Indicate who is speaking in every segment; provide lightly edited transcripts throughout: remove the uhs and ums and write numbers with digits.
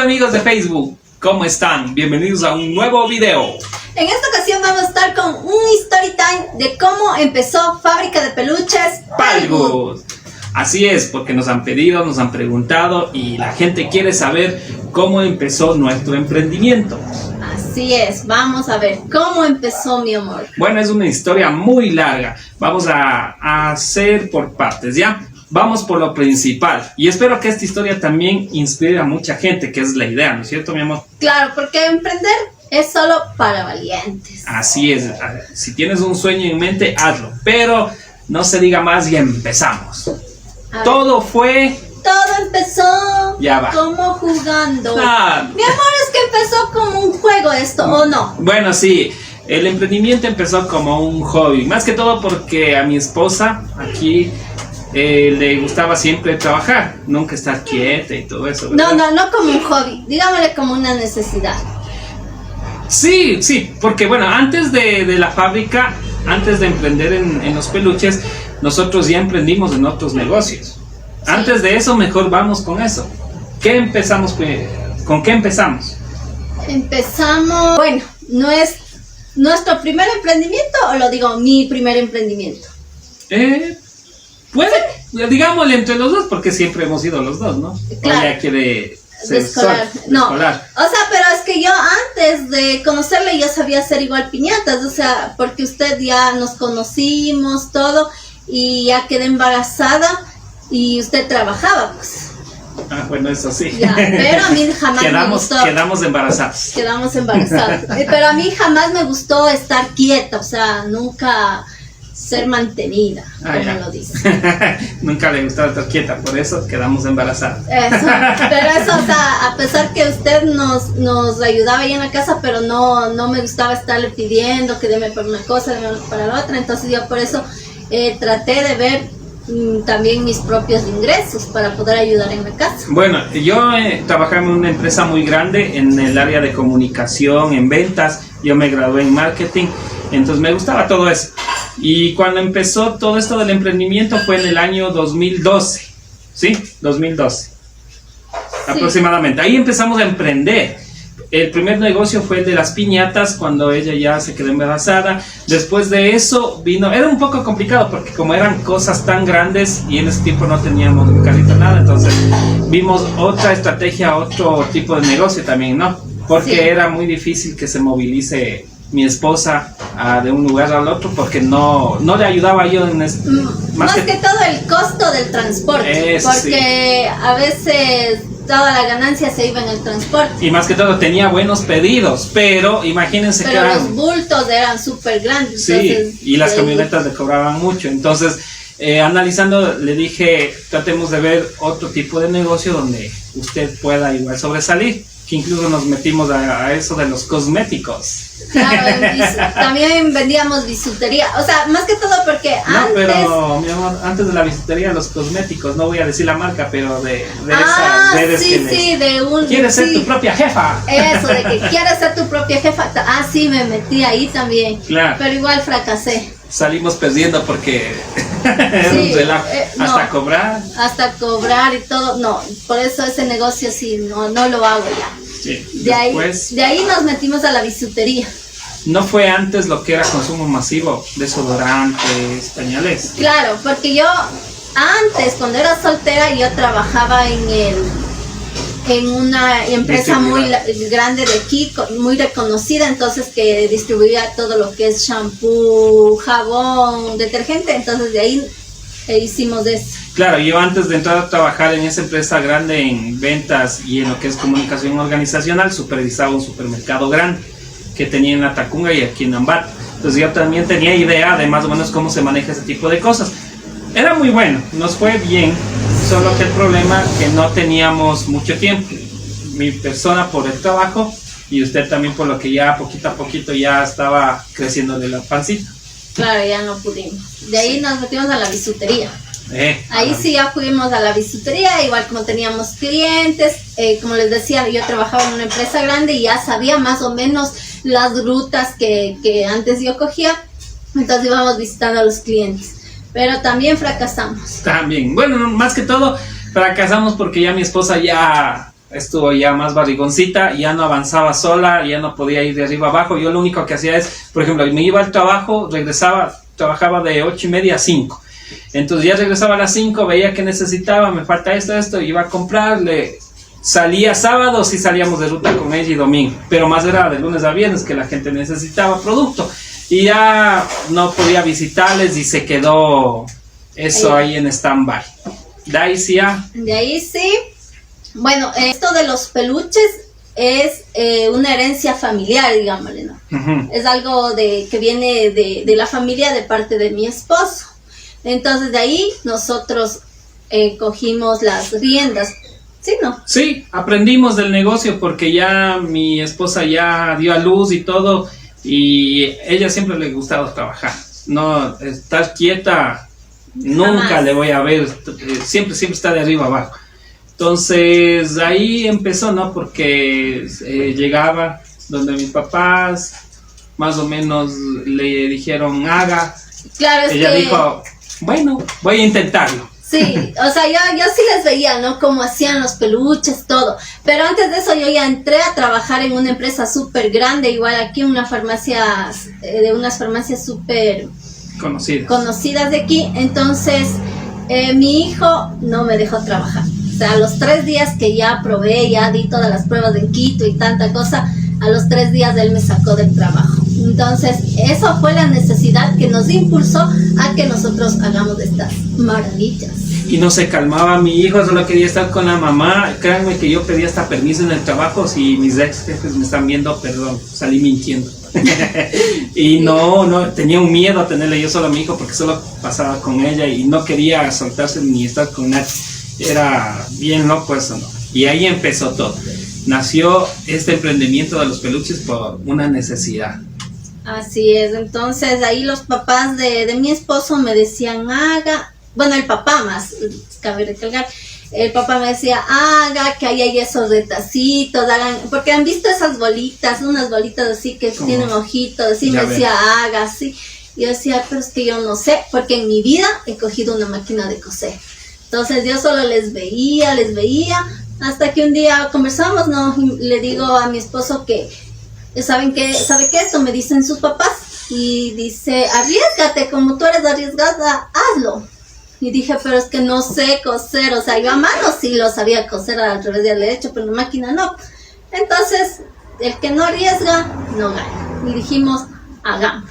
Speaker 1: amigos de Facebook, ¿cómo están? Bienvenidos a un nuevo video.
Speaker 2: En esta ocasión vamos a estar con un story time de cómo empezó Fábrica de Peluches
Speaker 1: Palgus. Así es, porque nos han pedido, nos han preguntado y la gente quiere saber cómo empezó nuestro emprendimiento.
Speaker 2: Así es, vamos a ver cómo empezó, mi amor.
Speaker 1: Bueno, es una historia muy larga. Vamos a hacer por partes, ¿ya? Vamos por lo principal. Y espero que esta historia también inspire a mucha gente, que es la idea, ¿no es cierto, mi amor?
Speaker 2: Claro, porque emprender es solo para valientes.
Speaker 1: Así es. Si tienes un sueño en mente, hazlo. Pero no se diga más y empezamos. Todo empezó Ya va.
Speaker 2: como jugando. Mi
Speaker 1: Ah.
Speaker 2: amor, es que empezó como un juego esto, ¿o no?
Speaker 1: Bueno, sí. El emprendimiento empezó como un hobby. Más que todo porque a mi esposa aquí le gustaba siempre trabajar. Nunca estar quieta y todo eso, ¿verdad?
Speaker 2: No como un hobby, digámosle como una necesidad.
Speaker 1: Sí, porque bueno, antes de la fábrica, antes de emprender en los peluches, nosotros ya emprendimos en otros negocios.
Speaker 2: Sí.
Speaker 1: Antes de eso, mejor vamos con eso. ¿Con qué empezamos?
Speaker 2: Empezamos, bueno, ¿no es nuestro primer emprendimiento o lo digo mi primer emprendimiento?
Speaker 1: Digámosle entre los dos, porque siempre hemos ido los dos, ¿no?
Speaker 2: Claro.
Speaker 1: Ella quiere ser
Speaker 2: Descolar.
Speaker 1: descolar.
Speaker 2: O sea, pero es que yo antes de conocerle yo sabía hacer igual piñatas, o sea, porque usted ya nos conocimos todo y ya quedé embarazada y usted trabajaba, pues.
Speaker 1: Ah, bueno, eso sí.
Speaker 2: Ya, pero a mí jamás me gustó.
Speaker 1: Quedamos embarazados.
Speaker 2: Quedamos embarazados. Pero a mí jamás me gustó estar quieta, o sea, nunca ser mantenida, como
Speaker 1: Ya.
Speaker 2: lo dice.
Speaker 1: Nunca le gustaba estar quieta, por eso quedamos embarazados.
Speaker 2: Eso, pero eso, o sea, a pesar que usted nos ayudaba ahí en la casa, pero no me gustaba estarle pidiendo que deme para una cosa, deme para la otra, entonces yo por eso traté de ver también mis propios ingresos para poder ayudar en la casa.
Speaker 1: Bueno, yo trabajaba en una empresa muy grande en el área de comunicación, en ventas. Yo me gradué en marketing, entonces me gustaba todo eso. Y cuando empezó todo esto del emprendimiento fue en el año 2012, ¿sí? 2012, aproximadamente. Ahí empezamos a emprender. El primer negocio fue el de las piñatas, cuando ella ya se quedó embarazada. Después de eso vino, era un poco complicado porque como eran cosas tan grandes y en ese tiempo no teníamos un carrito nada, entonces vimos otra estrategia, otro tipo de negocio también, ¿no? Porque
Speaker 2: Sí.
Speaker 1: era muy difícil que se movilice mi esposa de un lugar al otro porque no le ayudaba yo en
Speaker 2: Más que todo el costo del transporte,
Speaker 1: Eso
Speaker 2: porque a veces toda la ganancia se iba en el transporte.
Speaker 1: y más que todo tenía buenos pedidos, pero imagínense que
Speaker 2: Pero
Speaker 1: eran,
Speaker 2: los bultos eran súper grandes.
Speaker 1: sí,
Speaker 2: entonces,
Speaker 1: y las camionetas le cobraban mucho. Entonces, analizando, le dije, tratemos de ver otro tipo de negocio donde usted pueda igual sobresalir, que incluso nos metimos a eso de los cosméticos.
Speaker 2: Claro, también vendíamos bisutería, o sea, más que todo porque
Speaker 1: No,
Speaker 2: antes...
Speaker 1: pero mi amor, antes de la bisutería, los cosméticos, no voy a decir la marca, pero de
Speaker 2: sí, de un...
Speaker 1: ¿Quieres ser
Speaker 2: sí,
Speaker 1: tu propia jefa?
Speaker 2: Eso, de que quieres ser tu propia jefa. Sí, me metí ahí también.
Speaker 1: Claro.
Speaker 2: Pero igual fracasé.
Speaker 1: Salimos perdiendo porque era
Speaker 2: Sí,
Speaker 1: un relajo. Hasta
Speaker 2: no.
Speaker 1: cobrar.
Speaker 2: Hasta cobrar y todo. No, por eso ese negocio sí, no lo hago ya.
Speaker 1: Sí.
Speaker 2: De
Speaker 1: Después,
Speaker 2: ahí nos metimos a la bisutería.
Speaker 1: no fue antes lo que era consumo masivo, desodorantes, pañales.
Speaker 2: Claro, porque yo antes, cuando era soltera, yo trabajaba en una empresa muy grande de aquí, muy reconocida, entonces que distribuía todo lo que es shampoo, jabón, detergente, entonces de ahí hicimos eso.
Speaker 1: Claro, yo antes de entrar a trabajar en esa empresa grande en ventas y en lo que es comunicación organizacional, supervisaba un supermercado grande que tenía en la Tacunga y aquí en Ambato. Entonces yo también tenía idea de más o menos cómo se maneja ese tipo de cosas. Era muy bueno, nos fue bien, solo que el problema que no teníamos mucho tiempo. Mi persona por el trabajo y usted también por lo que ya poquito a poquito ya estaba creciendo de la pancita.
Speaker 2: Claro, ya no pudimos. De ahí nos metimos a la bisutería. Ahí sí ya fuimos a la bisutería, igual como teníamos clientes, como les decía, yo trabajaba en una empresa grande y ya sabía más o menos las rutas que antes yo cogía, entonces íbamos visitando a los clientes, pero también fracasamos.
Speaker 1: También, bueno, más que todo fracasamos porque ya mi esposa ya estuvo ya más barrigoncita, ya no avanzaba sola, ya no podía ir de arriba abajo. Yo lo único que hacía es, por ejemplo, me iba al trabajo, regresaba, trabajaba de 8:30 a 5. Entonces ya regresaba a las 5, veía que necesitaba, me falta esto, iba a comprarle. Salía sábados y salíamos de ruta con ella y domingo, pero más era de lunes a viernes que la gente necesitaba producto. Y ya no podía visitarles y se quedó eso ahí en stand-by. De ahí sí ya.
Speaker 2: De ahí sí. Bueno, esto de los peluches es una herencia familiar, digámosle, ¿no? Uh-huh. Es algo que viene de la familia de parte de mi esposo. Entonces de ahí nosotros cogimos las riendas. ¿Sí, no?
Speaker 1: Sí, aprendimos del negocio porque ya mi esposa ya dio a luz y todo, y ella siempre le gustaba trabajar. No, estar quieta, nunca jamás le voy a ver, siempre está de arriba abajo. Entonces ahí empezó, ¿no? Porque llegaba donde mis papás, más o menos le dijeron haga.
Speaker 2: Claro,
Speaker 1: ella dijo, bueno, voy a intentarlo.
Speaker 2: Sí, o sea, yo sí les veía, ¿no? Cómo hacían los peluches, todo. Pero antes de eso yo ya entré a trabajar en una empresa súper grande, igual aquí en una farmacia, de unas farmacias súper conocidas de aquí. Entonces, mi hijo no me dejó trabajar. O sea, a los 3 días que ya probé, ya di todas las pruebas en Quito y tanta cosa, a los 3 días él me sacó del trabajo. Entonces, eso fue la necesidad que nos impulsó a que nosotros hagamos estas maravillas.
Speaker 1: Y no se calmaba mi hijo, solo quería estar con la mamá. Créanme que yo pedí hasta permiso en el trabajo. Si mis ex jefes me están viendo, perdón, salí mintiendo. Y no, tenía un miedo a tenerle yo solo a mi hijo porque solo pasaba con ella y no quería soltarse ni estar con nadie. Era bien loco eso, ¿no? Y ahí empezó todo. Nació este emprendimiento de los peluches por una necesidad.
Speaker 2: Así es, entonces ahí los papás de mi esposo me decían, haga, bueno, el papá más, cabe recalcar, el papá me decía, haga, que ahí hay esos retacitos, hagan, porque han visto esas bolitas, unas bolitas así que tienen ojitos, así me decía, haga, así. Y yo decía, pero es que yo no sé, porque en mi vida he cogido una máquina de coser. Entonces yo solo les veía, hasta que un día conversamos, ¿no? Y le digo a mi esposo que, ¿sabe qué? Esto me dicen sus papás. Y dice, arriésgate, como tú eres arriesgada, hazlo. Y dije, pero es que no sé coser, o sea, yo a mano sí lo sabía coser al revés del derecho, pero en la máquina no. Entonces, el que no arriesga, no gana. Y dijimos, hagamos.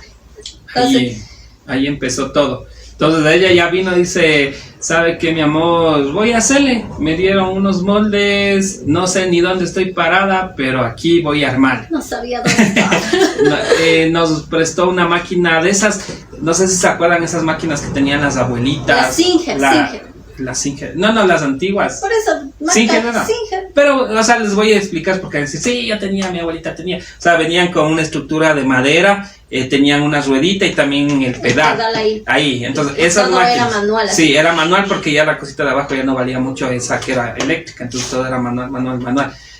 Speaker 1: Ahí empezó todo. Entonces ella ya vino y dice, ¿sabe qué, mi amor? Voy a hacerle. Me dieron unos moldes, no sé ni dónde estoy parada, pero aquí voy a armar.
Speaker 2: No sabía dónde estaba.
Speaker 1: Nos prestó una máquina de esas, no sé si se acuerdan esas máquinas que tenían las abuelitas.
Speaker 2: La Singer.
Speaker 1: La Singer. No, las antiguas.
Speaker 2: Por eso,
Speaker 1: Singer no. Pero, o sea, les voy a explicar porque decir, sí, yo tenía, mi abuelita tenía. O sea, venían con una estructura de madera, tenían una ruedita y también el pedal. Ahí. Entonces, esas máquinas. Era manual. Sí, era manual porque ya la cosita de abajo ya no valía mucho, esa que era eléctrica. Entonces, todo era manual.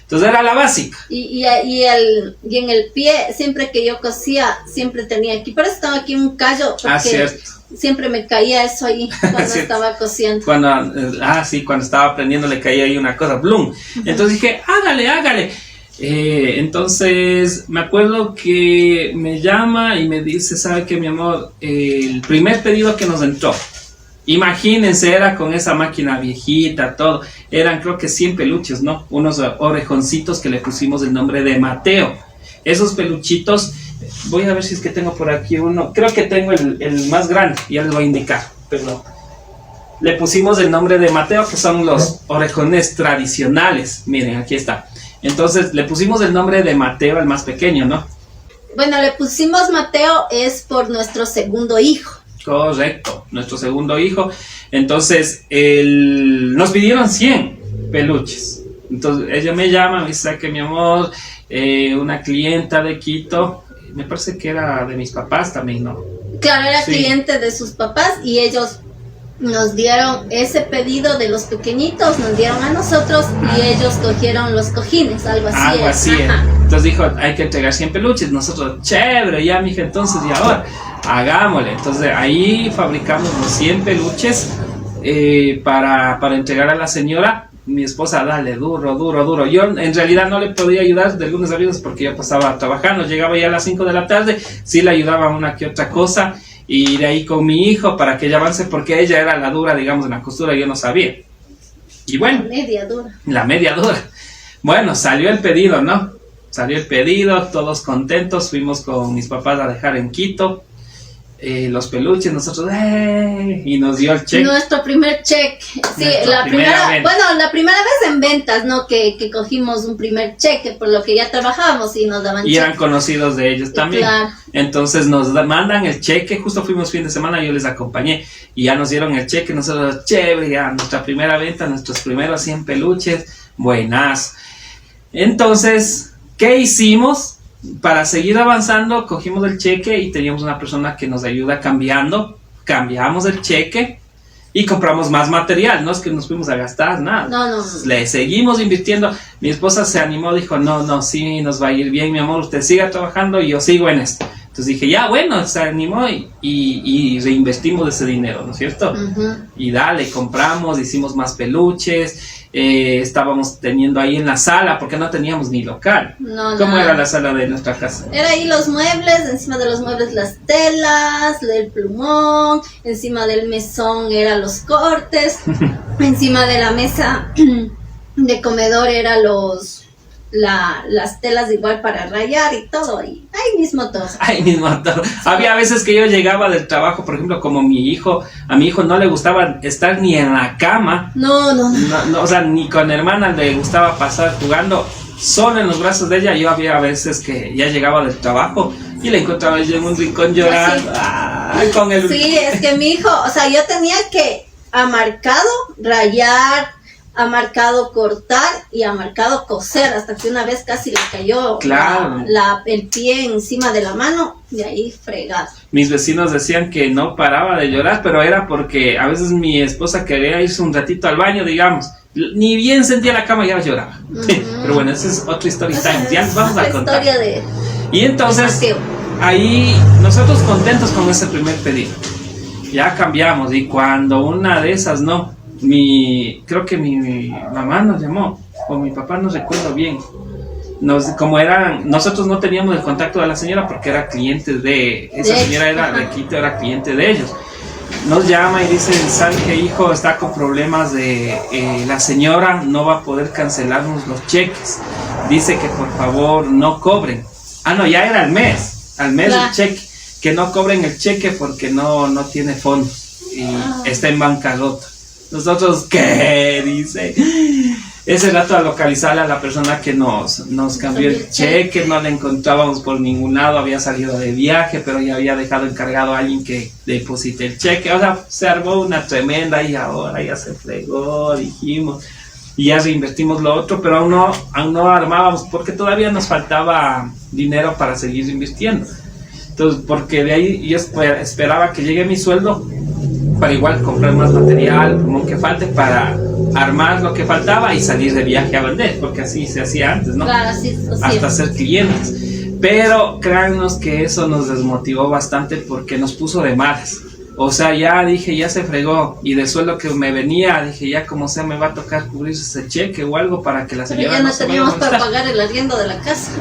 Speaker 1: Entonces, era la básica.
Speaker 2: Y en el pie, siempre que yo cosía, siempre tenía aquí. Por eso estaba aquí un callo. Porque
Speaker 1: cierto.
Speaker 2: Siempre me caía eso ahí cuando estaba cosiendo.
Speaker 1: Cuando estaba aprendiendo le caía ahí una cosa, ¡blum! Entonces dije, hágale. Entonces me acuerdo que me llama y me dice, ¿sabe qué, mi amor? El primer pedido que nos entró, imagínense, era con esa máquina viejita, todo. Eran creo que 100 peluches, ¿no? Unos orejoncitos que le pusimos el nombre de Mateo. Esos peluchitos, voy a ver si es que tengo por aquí uno. Creo que tengo el más grande, ya les voy a indicar. Pero le pusimos el nombre de Mateo, que son los orejones tradicionales. Miren, aquí está. Entonces le pusimos el nombre de Mateo, el más pequeño, ¿no?
Speaker 2: Bueno, le pusimos Mateo es por nuestro segundo hijo.
Speaker 1: Correcto, nuestro segundo hijo. Entonces, nos pidieron 100 peluches. Entonces, ella me llama, me dice que mi amor, una clienta de Quito, me parece que era de mis papás también, ¿no?
Speaker 2: Claro, era cliente de sus papás y ellos nos dieron ese pedido de los pequeñitos, nos dieron a nosotros y ellos cogieron los cojines, algo así.
Speaker 1: Entonces dijo, hay que entregar 100 peluches. Nosotros, chévere, ya mija, entonces, y ahora, hagámosle. Entonces ahí fabricamos los 100 peluches para entregar a la señora. mi esposa, dale, duro, duro, duro. Yo en realidad no le podía ayudar de lunes a viernes porque yo pasaba trabajando, llegaba ya a las 5 de la tarde, sí le ayudaba una que otra cosa, y de ahí con mi hijo para que ella avance, porque ella era la dura, digamos, en la costura, yo no sabía. Y bueno, la media dura. Bueno, salió el pedido, ¿no? Salió el pedido, todos contentos, fuimos con mis papás a dejar en Quito los peluches, nosotros, y nos dio el cheque.
Speaker 2: Nuestro primer cheque, sí, la primera vez en ventas, ¿no? Que cogimos un primer cheque, por lo que ya trabajábamos y nos daban cheque.
Speaker 1: Y eran conocidos de ellos también. Claro. Entonces nos mandan el cheque, justo fuimos fin de semana, yo les acompañé, y ya nos dieron el cheque, nosotros, chévere, ya, nuestra primera venta, nuestros primeros 100 peluches, buenas. Entonces, ¿qué hicimos? Para seguir avanzando, cogimos el cheque y teníamos una persona que nos ayuda cambiamos el cheque y compramos más material, no es que nos fuimos a gastar nada.
Speaker 2: No.
Speaker 1: Le seguimos invirtiendo. Mi esposa se animó, dijo, no, sí, nos va a ir bien, mi amor, usted siga trabajando y yo sigo en esto. Entonces dije, ya, bueno, se animó y reinvestimos ese dinero, ¿no es cierto? Uh-huh. Y dale, compramos, hicimos más peluches, estábamos teniendo ahí en la sala, porque no teníamos ni local. ¿Cómo era la sala de nuestra casa?
Speaker 2: Era ahí los muebles, encima de los muebles las telas, el plumón, encima del mesón eran los cortes, encima de la mesa de comedor eran las telas igual para rayar y todo, y ahí mismo todo.
Speaker 1: Había veces que yo llegaba del trabajo, por ejemplo, como a mi hijo no le gustaba estar ni en la cama. No, o sea, ni con hermana le gustaba pasar jugando, solo en los brazos de ella. Yo había veces que ya llegaba del trabajo y le encontraba yo en un rincón llorando.
Speaker 2: Sí, es que mi hijo, o sea, yo tenía que marcado rayar, ha marcado cortar y ha marcado coser, hasta que una vez casi le cayó el pie encima de la mano, y ahí fregado.
Speaker 1: Mis vecinos decían que no paraba de llorar, pero era porque a veces mi esposa quería irse un ratito al baño, digamos, ni bien sentía la cama y ya lloraba. Uh-huh. Pero bueno, esa es otra story time, ya vamos a contar. Y entonces, ahí nosotros contentos con ese primer pedido, ya cambiamos, y cuando una de esas creo que mi mamá nos llamó, o mi papá, no recuerdo bien. Nosotros no teníamos el contacto de la señora porque era cliente de esa señora, era de Quito, era cliente de ellos. Nos llama y dice, ¿sabe qué, hijo? Está con problemas de la señora no va a poder cancelarnos los cheques. Dice que por favor no cobren. Ya era al mes el cheque, que no cobren el cheque porque no tiene fondos y está en bancarrota. Nosotros, ¿qué? Dice. Ese rato a localizar a la persona que nos cambió el cheque, no la encontrábamos por ningún lado, había salido de viaje, pero ya había dejado encargado a alguien que deposite el cheque. O sea, se armó una tremenda y ahora ya se fregó, dijimos, y ya reinvertimos lo otro, pero aún no armábamos porque todavía nos faltaba dinero para seguir invirtiendo. Entonces, porque de ahí yo esperaba que llegue mi sueldo para igual comprar más material, como que falte, para armar lo que faltaba y salir de viaje a vender, porque así se hacía antes, ¿no?
Speaker 2: Claro, sí.
Speaker 1: Hasta ser clientes. Pero créannos que eso nos desmotivó bastante porque nos puso de malas. O sea, ya dije, ya se fregó, y de sueldo que me venía, dije, ya como sea me va a tocar cubrir ese cheque o algo para que la señora
Speaker 2: ya no teníamos para pagar el arriendo de la casa.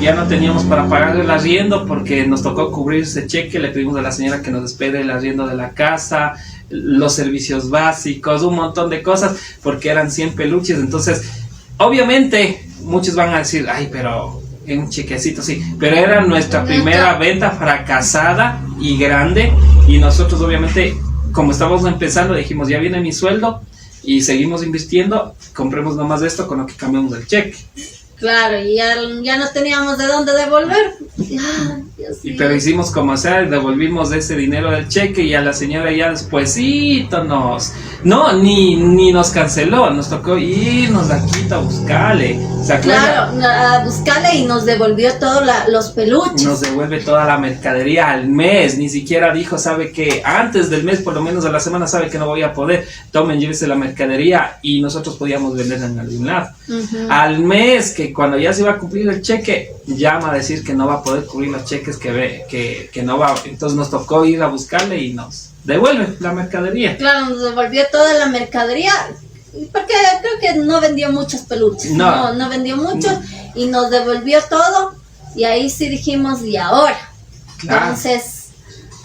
Speaker 1: Ya no teníamos para pagar el arriendo porque nos tocó cubrir ese cheque. Le pedimos a la señora que nos espere el arriendo de la casa, los servicios básicos, un montón de cosas, porque eran 100 peluches. Entonces, obviamente, muchos van a decir, pero en un chequecito, sí, pero era nuestra primera venta fracasada y grande, y nosotros obviamente, como estábamos empezando, dijimos, ya viene mi sueldo, y seguimos invirtiendo, compremos nomás esto con lo que cambiamos el cheque.
Speaker 2: Claro, y ya no teníamos de dónde devolver.
Speaker 1: Pero hicimos como sea, devolvimos ese dinero del cheque, y a la señora ya despuesito ni nos canceló, nos tocó irnos a Quito a buscarle.
Speaker 2: Claro, a buscarle, y nos devolvió todos los peluches.
Speaker 1: Nos devuelve toda la mercadería al mes, ni siquiera dijo, sabe que antes del mes, por lo menos a la semana, sabe que no voy a poder, tomen, llévese la mercadería, y nosotros podíamos vender en algún lado. Uh-huh. Al mes, que cuando ya se iba a cumplir el cheque, llama a decir que no va a poder cubrir los cheques que no va. Entonces nos tocó ir a buscarle y nos devuelve la mercadería.
Speaker 2: Claro, nos devolvió toda la mercadería. porque creo que no vendió muchos peluches, no vendió muchos y nos devolvió todo y ahí sí dijimos, ¿y ahora? Claro. Entonces,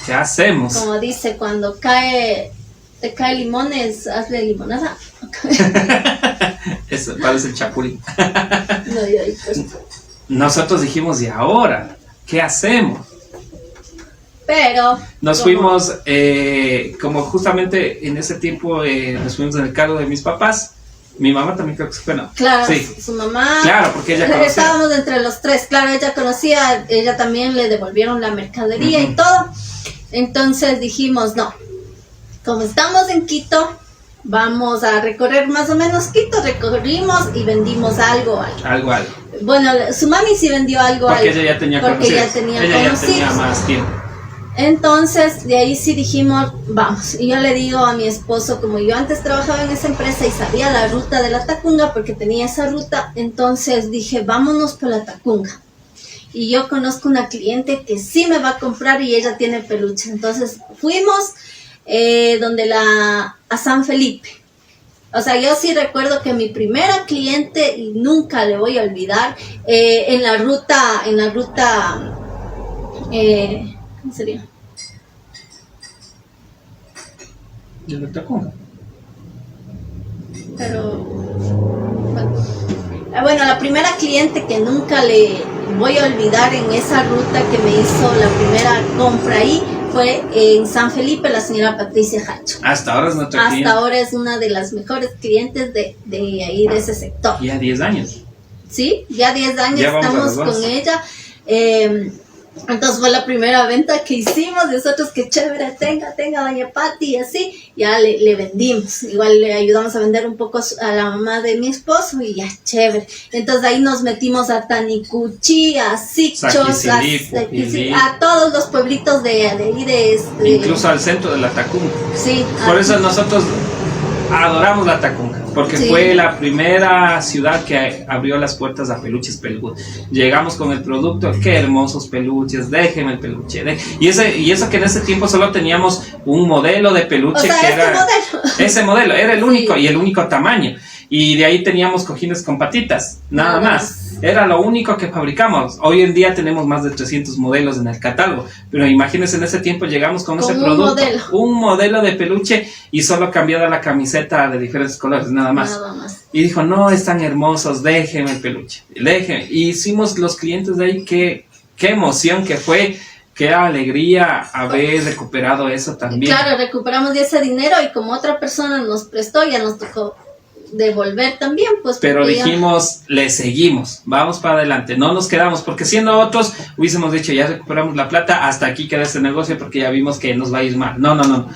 Speaker 1: ¿qué hacemos?
Speaker 2: Como dice, cuando te cae limones, hazle limonada.
Speaker 1: Eso parece el chapulín.
Speaker 2: No, pues.
Speaker 1: Nosotros dijimos, ¿y ahora? ¿Qué hacemos?
Speaker 2: Pero
Speaker 1: nos fuimos, como justamente en ese tiempo nos fuimos en el carro de mis papás. Mi mamá también creo que se fue, ¿no?
Speaker 2: Claro,
Speaker 1: sí.
Speaker 2: Su mamá.
Speaker 1: Claro, porque ella conocía.
Speaker 2: Estábamos entre los tres, claro, ella conocía, ella también le devolvieron la mercadería y todo. Entonces dijimos, no, como estamos en Quito, vamos a recorrer más o menos Quito, recorrimos y vendimos algo. Bueno, su mami sí vendió algo.
Speaker 1: Porque ella ya tenía conocidos.
Speaker 2: Ella ya tenía
Speaker 1: más tiempo.
Speaker 2: Entonces, de ahí sí dijimos, vamos. Y yo le digo a mi esposo, como yo antes trabajaba en esa empresa y sabía la ruta de la Tacunga, porque tenía esa ruta, entonces dije, vámonos por la Tacunga. Y yo conozco una cliente que sí me va a comprar y ella tiene peluche. Entonces, fuimos a San Felipe. O sea, yo sí recuerdo que mi primera cliente, y nunca le voy a olvidar, en la ruta, ¿cómo sería?
Speaker 1: ¿De la Tacunga?
Speaker 2: Pero, bueno, la primera cliente que nunca le voy a olvidar en esa ruta que me hizo la primera compra ahí fue en San Felipe, la señora Patricia Hacho.
Speaker 1: Hasta ahora es nuestra cliente.
Speaker 2: Hasta ahora es una de las mejores clientes de ahí, de ese sector.
Speaker 1: Ya 10 años.
Speaker 2: Sí, ya 10 años
Speaker 1: ya
Speaker 2: estamos con ella. Entonces fue la primera venta que hicimos. Nosotros, que chévere, tenga doña Pati, y así, ya le vendimos. Igual le ayudamos a vender un poco a la mamá de mi esposo y ya, chévere. Entonces ahí nos metimos a Tanicuchi, a Sichos, a todos los pueblitos de ahí,
Speaker 1: incluso al centro de la Tacunga.
Speaker 2: Sí.
Speaker 1: Por eso nosotros adoramos la Tacunga, porque fue la primera ciudad que abrió las puertas a peluches peludos. Llegamos con el producto, qué hermosos peluches, déjeme el peluche. Y eso que en ese tiempo solo teníamos un modelo de peluche, que era ese modelo, era el único y el único tamaño. Y de ahí teníamos cojines con patitas, nada más. Era lo único que fabricamos. Hoy en día tenemos más de 300 modelos en el catálogo. Pero imagínense, en ese tiempo llegamos con ese producto. Un modelo de peluche y solo cambiada la camiseta de diferentes colores, nada más. Y dijo, no, están hermosos, déjenme el peluche. Déjenme. Y hicimos los clientes de ahí, qué emoción que fue. Qué alegría haber recuperado eso también.
Speaker 2: Claro, recuperamos ese dinero y como otra persona nos prestó, ya nos tocó devolver también, pues.
Speaker 1: Pero dijimos, le seguimos, vamos para adelante, no nos quedamos, porque siendo otros hubiésemos dicho, ya recuperamos la plata, hasta aquí queda este negocio porque ya vimos que nos va a ir mal. No,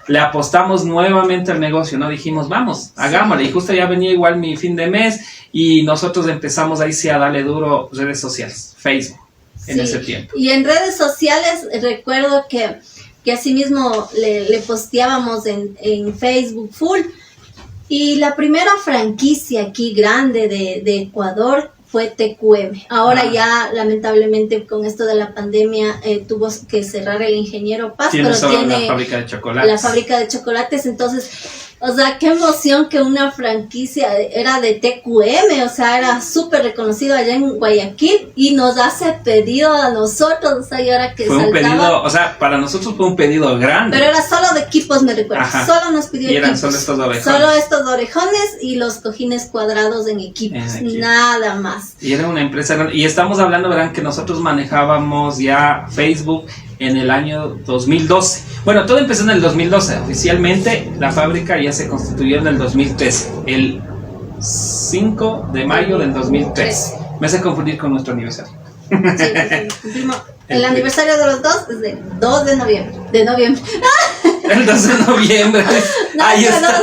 Speaker 1: le apostamos nuevamente al negocio, no dijimos, vamos, hagámosle. Y justo ya venía igual mi fin de mes y nosotros empezamos ahí sí a darle duro redes sociales, Facebook, en ese tiempo.
Speaker 2: Y en redes sociales recuerdo que así mismo le posteábamos en Facebook full. Y la primera franquicia aquí grande de Ecuador fue TQM. Ahora ya, lamentablemente, con esto de la pandemia, tuvo que cerrar el Ingeniero Paz.
Speaker 1: Tiene la fábrica de chocolates.
Speaker 2: La fábrica de chocolates, entonces, o sea, qué emoción que una franquicia era de TQM, o sea, era súper reconocido allá en Guayaquil y nos hace pedido a nosotros, o sea, y ahora que
Speaker 1: fue un pedido, o sea, para nosotros fue un pedido grande.
Speaker 2: Pero era solo de equipos, me recuerdo.
Speaker 1: Ajá.
Speaker 2: Solo nos pidió
Speaker 1: y eran
Speaker 2: equipos.
Speaker 1: Solo
Speaker 2: estos orejones y los cojines cuadrados en equipos, nada más.
Speaker 1: Y era una empresa grande. Y estamos hablando, verán, que nosotros manejábamos ya Facebook en el año 2012. Bueno, todo empezó en el 2012. Oficialmente la fábrica ya se constituyó en el 2013. El 5 de mayo del 2013. Me hace confundir con nuestro aniversario.
Speaker 2: Sí, el aniversario de los dos es del 2 de noviembre. El
Speaker 1: 2 de noviembre. Ahí está.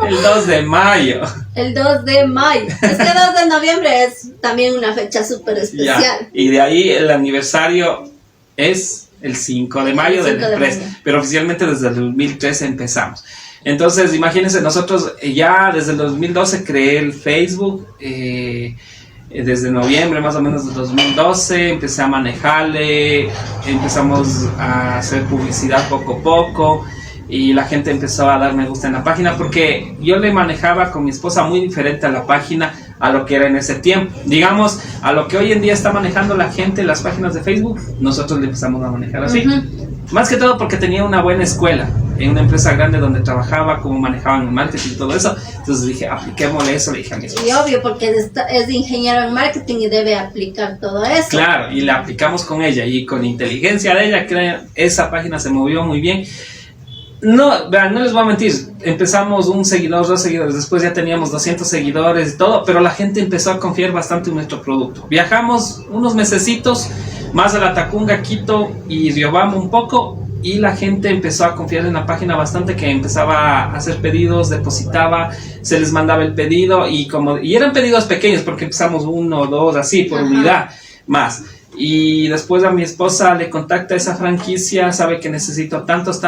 Speaker 1: El 2 de mayo.
Speaker 2: El 2 de mayo. Es que el 2 de noviembre es también una fecha súper especial.
Speaker 1: Ya. Y de ahí el aniversario es el 5 de mayo de la empresa. Pero oficialmente desde el 2013 empezamos. Entonces, imagínense, nosotros ya desde el 2012 creé el Facebook. Desde noviembre más o menos del 2012 empecé a manejarle. Empezamos a hacer publicidad poco a poco. y la gente empezó a dar me gusta en la página porque yo le manejaba con mi esposa muy diferente a la página a lo que era en ese tiempo. Digamos, a lo que hoy en día está manejando la gente las páginas de Facebook, nosotros le empezamos a manejar así. Más que todo porque tenía una buena escuela en una empresa grande donde trabajaba, cómo manejaban el marketing y todo eso. Entonces dije, apliquémosle eso, le dije a mi esposa.
Speaker 2: Y obvio, porque es ingeniero en marketing y debe aplicar todo eso.
Speaker 1: Claro, y la aplicamos con ella y con inteligencia de ella, que esa página se movió muy bien. No, vean, no les voy a mentir, empezamos 1 seguidor, 2 seguidores, después ya teníamos 200 seguidores y todo, pero la gente empezó a confiar bastante en nuestro producto. Viajamos unos mesecitos más a la Tacunga, Quito y Riobamba un poco, y la gente empezó a confiar en la página bastante, que empezaba a hacer pedidos, depositaba, se les mandaba el pedido y eran pedidos pequeños porque empezamos 1 o 2 así por unidad más. Y después a mi esposa le contacta esa franquicia, sabe que necesito tantos.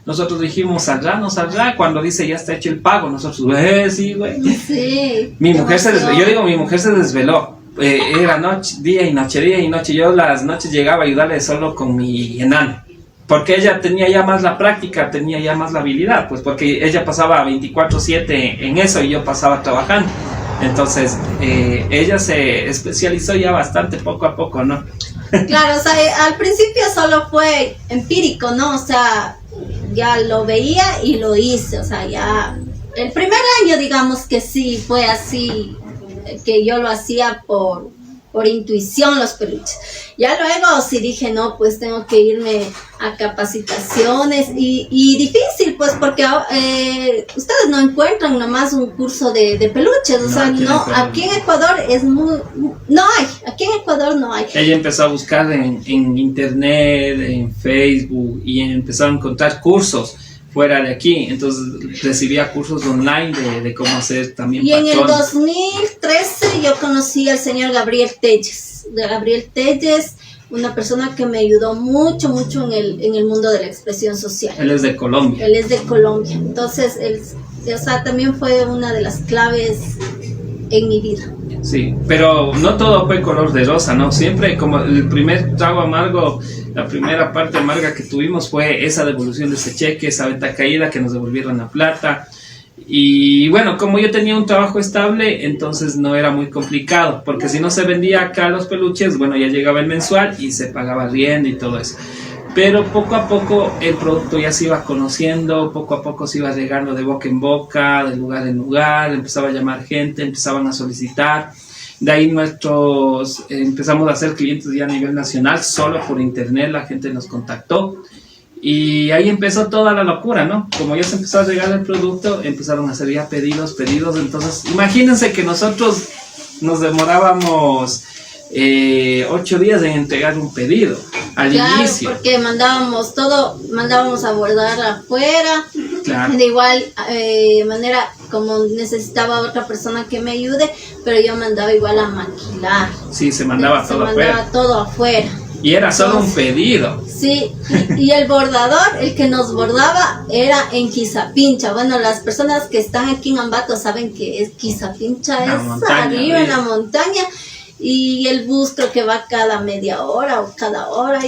Speaker 1: Nosotros dijimos, ¿saldrá? ¿No saldrá? Cuando dice ya está hecho el pago, nosotros, sí, güey.
Speaker 2: Sí.
Speaker 1: Mi mujer se desveló, yo digo, mi mujer se desveló. Era día y noche. Yo las noches llegaba a ayudarle solo con mi enano. Porque ella tenía ya más la práctica, tenía ya más la habilidad, pues porque ella pasaba 24/7 en eso y yo pasaba trabajando. Entonces, ella se especializó ya bastante poco a poco, ¿no?
Speaker 2: Claro, o sea, al principio solo fue empírico, ¿no? O sea, ya lo veía y lo hice, o sea, ya... El primer año, digamos que sí, fue así, que yo lo hacía por intuición los peluches. Ya luego sí dije, no, pues tengo que irme a capacitaciones y difícil, pues porque ustedes no encuentran nomás un curso de peluches, o sea, no, aquí en Ecuador es muy, no hay, aquí en Ecuador no hay.
Speaker 1: Ella empezó a buscar en internet, en Facebook, y empezó a encontrar cursos fuera de aquí, entonces recibía cursos online de cómo hacer también
Speaker 2: y
Speaker 1: patrones.
Speaker 2: En el 2013 yo conocí al señor Gabriel Telles, una persona que me ayudó mucho en el mundo de la expresión social.
Speaker 1: Él es de Colombia.
Speaker 2: Entonces o sea, también fue una de las claves en mi vida.
Speaker 1: Sí, pero no todo fue color de rosa, ¿no? Siempre, como el primer trago amargo, la primera parte amarga que tuvimos fue esa devolución de ese cheque, esa venta caída, que nos devolvieron la plata. Y bueno, como yo tenía un trabajo estable, entonces no era muy complicado, porque si no se vendía acá los peluches, bueno, ya llegaba el mensual y se pagaba arriendo y todo eso. Pero poco a poco el producto ya se iba conociendo, poco a poco se iba regando de boca en boca, de lugar en lugar, empezaba a llamar gente, empezaban a solicitar. De ahí empezamos a hacer clientes ya a nivel nacional, solo por internet la gente nos contactó. Y ahí empezó toda la locura, ¿no? Como ya se empezó a regar el producto, empezaron a hacer ya pedidos. Entonces, imagínense que nosotros nos demorábamos 8 días en entregar un pedido al inicio.
Speaker 2: Porque mandábamos a bordar afuera.
Speaker 1: Claro.
Speaker 2: De igual manera, como necesitaba otra persona que me ayude, pero yo mandaba igual a maquilar.
Speaker 1: Sí, se mandaba
Speaker 2: todo afuera.
Speaker 1: Y era solo un pedido.
Speaker 2: Sí, y el bordador, el que nos bordaba, era en Quizapincha. Bueno, las personas que están aquí en Ambato saben que es Quizapincha, es arriba en la montaña. Y el bus creo que va cada media hora o cada hora.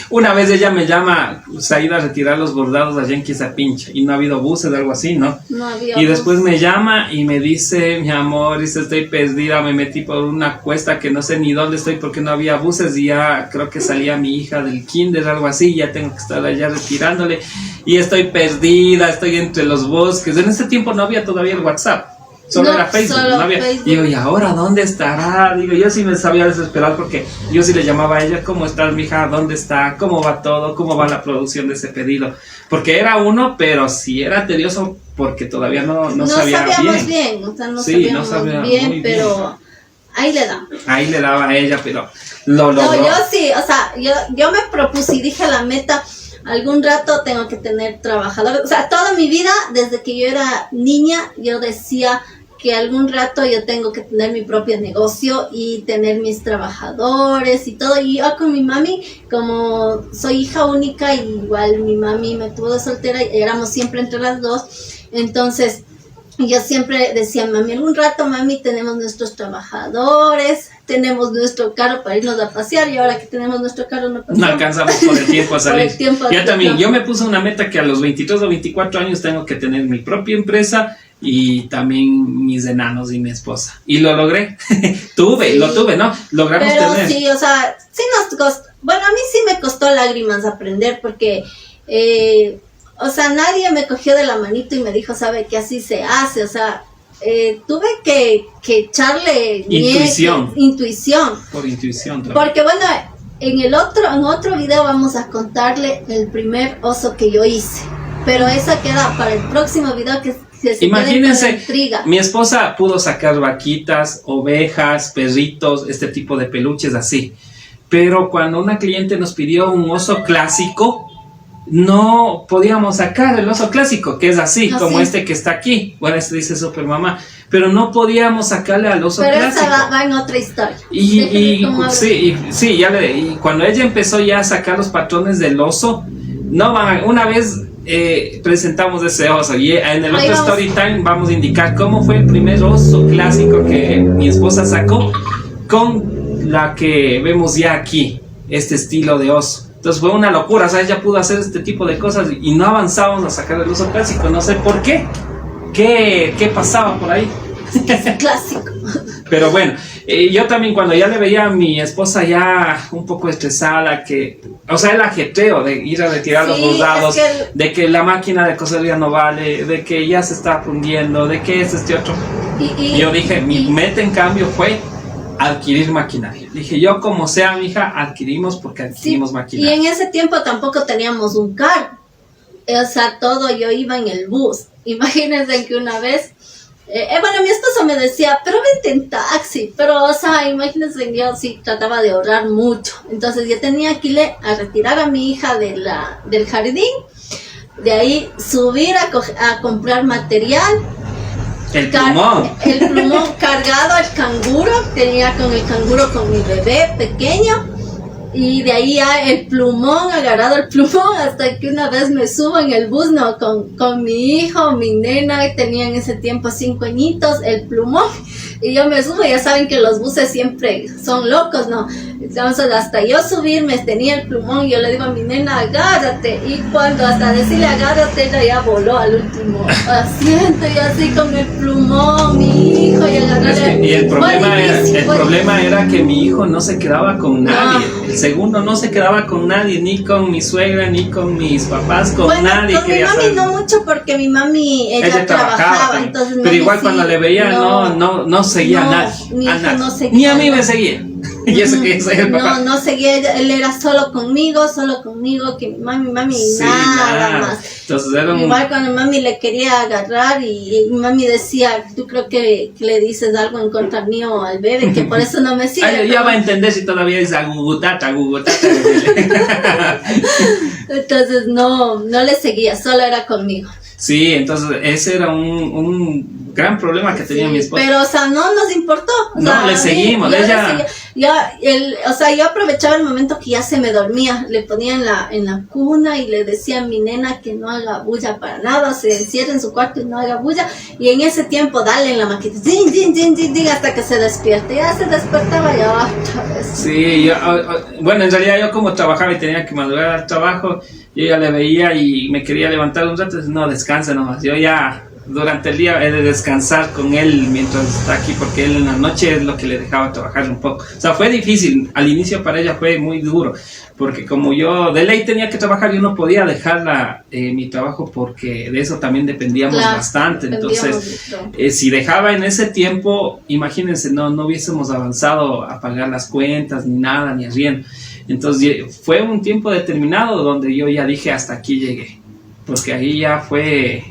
Speaker 1: Una vez ella me llama, se ha ido a retirar los bordados allá en Quizapincha y no ha habido buses o algo así, ¿no?
Speaker 2: No había
Speaker 1: y después me llama y me dice, mi amor, dice, estoy perdida, me metí por una cuesta que no sé ni dónde estoy porque no había buses y ya creo que salía mi hija del kinder o algo así, ya tengo que estar allá retirándole y estoy perdida, estoy entre los bosques. En ese tiempo no había todavía el WhatsApp. Solo era Facebook, no había. Facebook. Digo, ¿y ahora dónde estará? Digo, yo sí me sabía desesperar porque yo sí le llamaba a ella, ¿cómo estás, mija? ¿Dónde está? ¿Cómo va todo? ¿Cómo va la producción de ese pedido? Porque era uno, pero sí era tedioso porque todavía no sabíamos
Speaker 2: bien. O sea, no sabíamos bien, pero ahí le daba.
Speaker 1: Ahí le daba a ella, pero lo logró.
Speaker 2: No, yo sí, o sea, yo me propuse y dije la meta, algún rato tengo que tener trabajadores. O sea, toda mi vida, desde que yo era niña, yo decía que algún rato yo tengo que tener mi propio negocio y tener mis trabajadores y todo. Y yo con mi mami, como soy hija única, igual mi mami me tuvo de soltera y éramos siempre entre las dos. Entonces, Y yo siempre decía, mami, algún rato, mami, tenemos nuestros trabajadores, tenemos nuestro carro para irnos a pasear, y ahora que tenemos nuestro carro no paseamos.
Speaker 1: No alcanzamos por el tiempo a salir.
Speaker 2: Yo
Speaker 1: también, yo me puse una meta que a los 23 o 24 años tengo que tener mi propia empresa y también mis enanos y mi esposa. Y lo logré. Lo tuve, ¿no? Logramos
Speaker 2: pero
Speaker 1: tener.
Speaker 2: Sí, o sea, sí nos costó. Bueno, a mí sí me costó lágrimas aprender porque... o sea, nadie me cogió de la manito y me dijo, sabe que así se hace, o sea, tuve que echarle intuición.
Speaker 1: Por intuición.
Speaker 2: Porque bueno, en otro video vamos a contarle el primer oso que yo hice, pero eso queda para el próximo video que se
Speaker 1: imagínense,
Speaker 2: quede con intriga.
Speaker 1: Mi esposa pudo sacar vaquitas, ovejas, perritos, este tipo de peluches así, pero cuando una cliente nos pidió un oso clásico, no podíamos sacar el oso clásico, que es así, como este que está aquí. Bueno, este dice Super Mamá, pero no podíamos sacarle al oso clásico.
Speaker 2: Pero esa va en otra historia.
Speaker 1: Y cuando ella empezó ya a sacar los patrones del oso, una vez presentamos ese oso, y en el otro story time vamos a indicar cómo fue el primer oso clásico que mi esposa sacó con la que vemos ya aquí, este estilo de oso. Entonces fue una locura, o sea, ella pudo hacer este tipo de cosas y no avanzábamos a sacar el oso clásico, no sé por qué. ¿Qué pasaba por ahí?
Speaker 2: Es clásico.
Speaker 1: Pero bueno, yo también cuando ya le veía a mi esposa ya un poco estresada, o sea, el ajetreo de ir a retirar los bordados, de que la máquina de coser ya no vale, de que ya se está fundiendo, de que este otro. Yo dije, mi meta en cambio fue adquirir maquinaria. Dije, yo como sea, mi hija, adquirimos porque adquirimos maquinaria.
Speaker 2: Y en ese tiempo tampoco teníamos un carro. O sea, yo iba en el bus. Imagínense que una vez, mi esposo me decía, pero vente en taxi. Pero, o sea, imagínense, yo sí trataba de ahorrar mucho. Entonces yo tenía que ir a retirar a mi hija del jardín. De ahí subir a comprar material.
Speaker 1: El plumón
Speaker 2: cargado al canguro, tenía con el canguro con mi bebé pequeño, y de ahí ya el plumón, agarrado el plumón, hasta que una vez me subo en el bus, con mi hijo, mi nena, tenía en ese tiempo 5 añitos, el plumón, y yo me subo. Ya saben que los buses siempre son locos, ¿no? Entonces hasta yo subirme tenía el plumón, yo le digo a mi nena, agárrate, y cuando hasta decirle agárrate, ella ya voló al último asiento, y así con el plumón, mi hijo, y agarrarle.
Speaker 1: Y el problema era que mi hijo no se quedaba con nadie, el segundo no se quedaba con nadie, ni con mi suegra, ni con mis papás, con nadie.
Speaker 2: Con mi mami no mucho, porque mi mami, ella trabajaba, entonces
Speaker 1: pero igual cuando le veía no seguía a nadie,
Speaker 2: mi hijo no seguía,
Speaker 1: ni a mí me seguía. Y eso que soy el papá.
Speaker 2: No seguía, él era solo conmigo, que mi mami, sí, nada más.
Speaker 1: Entonces
Speaker 2: igual cuando mi mami le quería agarrar y mi mami decía, tú creo que le dices algo en contra mío al bebé, que por eso no me sigue.
Speaker 1: Ya va a entender si todavía dice agugutata.
Speaker 2: Entonces no le seguía, solo era conmigo.
Speaker 1: Sí, entonces ese era un gran problema que tenía mi esposa.
Speaker 2: Pero, o sea, no nos importó.
Speaker 1: Le seguimos.
Speaker 2: Yo aprovechaba el momento que ya se me dormía. Le ponía en la cuna y le decía a mi nena que no haga bulla para nada, se encierre en su cuarto y no haga bulla. Y en ese tiempo, dale en la maquinita, hasta que se despierte. Ya se despertaba y otra vez.
Speaker 1: Sí, en realidad yo como trabajaba y tenía que madrugar al trabajo, yo ya le veía y me quería levantar un rato, no, descansa nomás. Yo ya durante el día he de descansar con él mientras está aquí, porque él en la noche es lo que le dejaba trabajar un poco. O sea, fue difícil, al inicio para ella fue muy duro, porque como yo de ley tenía que trabajar, yo no podía dejarla mi trabajo, porque de eso también dependíamos bastante. Entonces, si dejaba en ese tiempo, imagínense, no hubiésemos avanzado a pagar las cuentas, ni nada, ni arriendo. Entonces fue un tiempo determinado donde yo ya dije, hasta aquí llegué, porque ahí ya fue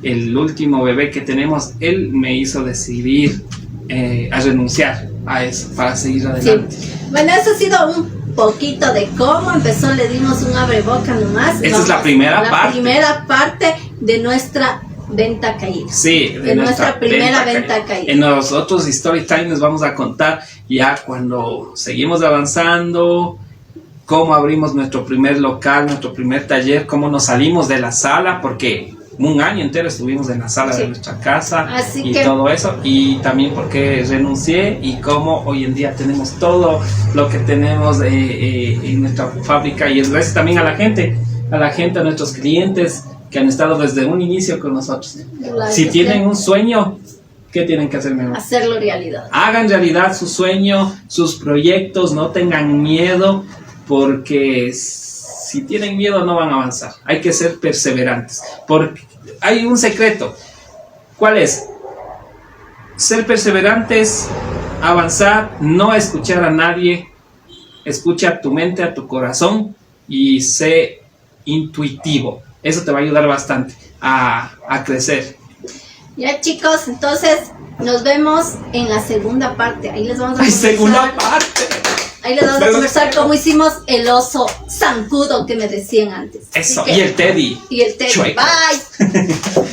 Speaker 1: el último bebé que tenemos. Él me hizo decidir a renunciar a eso para seguir adelante.
Speaker 2: Sí. Bueno, eso ha sido un poquito de cómo empezó, le dimos un abreboca nomás.
Speaker 1: Esa es la primera parte
Speaker 2: de nuestra venta caída.
Speaker 1: Sí,
Speaker 2: de nuestra primera venta caída.
Speaker 1: En los otros story times vamos a contar ya cuando seguimos avanzando, cómo abrimos nuestro primer local, nuestro primer taller, cómo nos salimos de la sala, porque un año entero estuvimos en la sala de nuestra casa.
Speaker 2: Así
Speaker 1: y
Speaker 2: que...
Speaker 1: todo eso, y también porque renuncié y como hoy en día tenemos todo lo que tenemos en nuestra fábrica, y es gracias también a la gente, a nuestros clientes que han estado desde un inicio con nosotros. Si tienen un sueño, ¿qué tienen que hacer, mejor?
Speaker 2: Hacerlo realidad.
Speaker 1: Hagan realidad su sueño, sus proyectos, no tengan miedo, porque si tienen miedo no van a avanzar. Hay que ser perseverantes, porque hay un secreto. ¿Cuál es? Ser perseverantes, avanzar, no escuchar a nadie, escucha a tu mente, a tu corazón, y sé intuitivo. Eso te va a ayudar bastante a crecer.
Speaker 2: Ya, chicos, entonces nos vemos en la segunda parte. Ahí les vamos a conversar.
Speaker 1: Segunda parte.
Speaker 2: Ahí les vamos a conversar cómo hicimos el oso zancudo que me decían antes.
Speaker 1: Eso, y el Teddy.
Speaker 2: Y el Teddy.
Speaker 1: Chueco.
Speaker 2: Bye.